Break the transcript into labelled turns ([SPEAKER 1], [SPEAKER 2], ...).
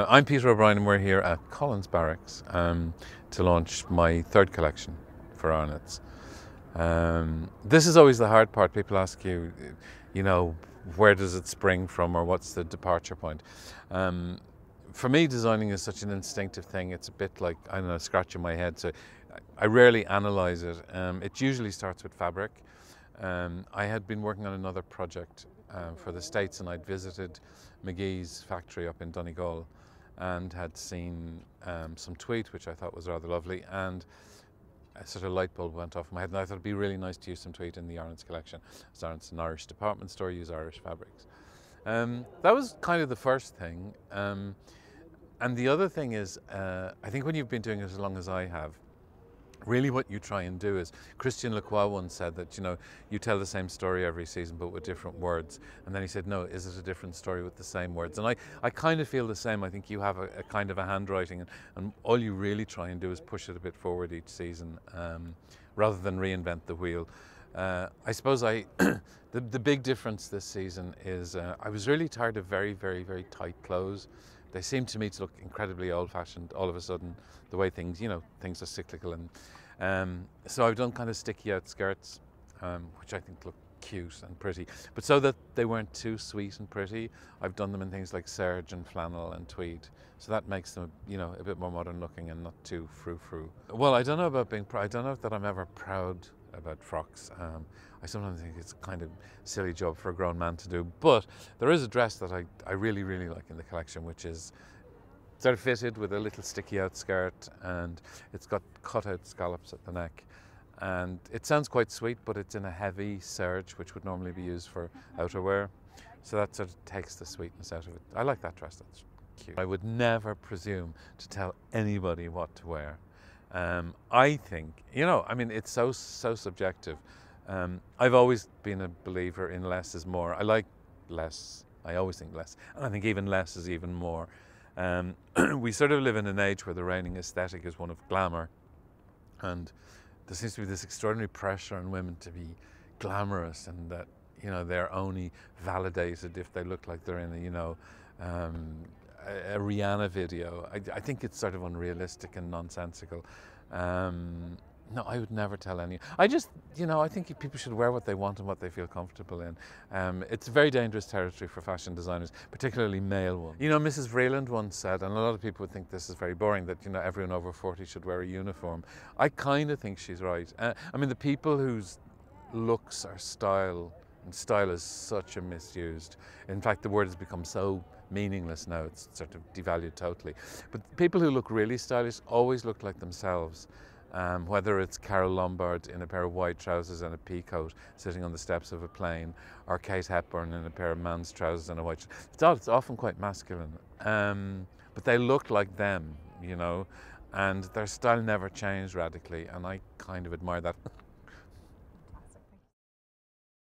[SPEAKER 1] I'm Peter O'Brien and we're here at Collins Barracks to launch my third collection for Arnotts. This is always the hard part. People ask you, where does it spring from or what's the departure point? For me, designing is such an instinctive thing. It's a bit like, I don't know, scratching my head. So I rarely analyze it. It usually starts with fabric. I had been working on another project for the States, and I'd visited McGee's factory up in Donegal and had seen some tweed, which I thought was rather lovely, and a sort of light bulb went off in my head, and I thought it'd be really nice to use some tweed in the Arnotts collection. So Arnotts is an Irish department store, use Irish fabrics. That was kind of the first thing. And the other thing is, I think when you've been doing it as long as I have, really what you try and do is, Christian Lacroix once said that, you tell the same story every season but with different words. And then he said, no, is it a different story with the same words? And I kind of feel the same. I think you have a kind of a handwriting, and all you really try and do is push it a bit forward each season, rather than reinvent the wheel. I suppose the big difference this season is I was really tired of very, very, very tight clothes. They seem to me to look incredibly old-fashioned all of a sudden, the way things, things are cyclical. And so I've done kind of sticky out skirts, which I think look cute and pretty. But so that they weren't too sweet and pretty, I've done them in things like serge and flannel and tweed. So that makes them, a bit more modern looking and not too frou-frou. Well, I don't know about being proud. I don't know that I'm ever proud about frocks. I sometimes think it's a kind of silly job for a grown man to do, but there is a dress that I really, really like in the collection, which is sort of fitted with a little sticky out skirt, and it's got cut out scallops at the neck. And it sounds quite sweet, but it's in a heavy serge, which would normally be used for outerwear. So that sort of takes the sweetness out of it. I like that dress, that's cute. I would never presume to tell anybody what to wear. I think, it's so subjective. I've always been a believer in less is more. I like less. I always think less. And I think even less is even more. We sort of live in an age where the reigning aesthetic is one of glamour. And there seems to be this extraordinary pressure on women to be glamorous, and that, they're only validated if they look like they're in a Rihanna video. I think it's sort of unrealistic and nonsensical. No, I would never tell any. I think people should wear what they want and what they feel comfortable in. It's very dangerous territory for fashion designers, particularly male ones. Mrs. Vreeland once said, and a lot of people would think this is very boring, that everyone over 40 should wear a uniform. I kind of think she's right. The people whose looks are style, and style is such a misused. In fact, the word has become so meaningless now, it's sort of devalued totally. But people who look really stylish always look like themselves. Whether it's Carole Lombard in a pair of white trousers and a pea coat sitting on the steps of a plane, or Kate Hepburn in a pair of man's trousers and a white it's often quite masculine. But they look like them, and their style never changed radically, and I kind of admire that.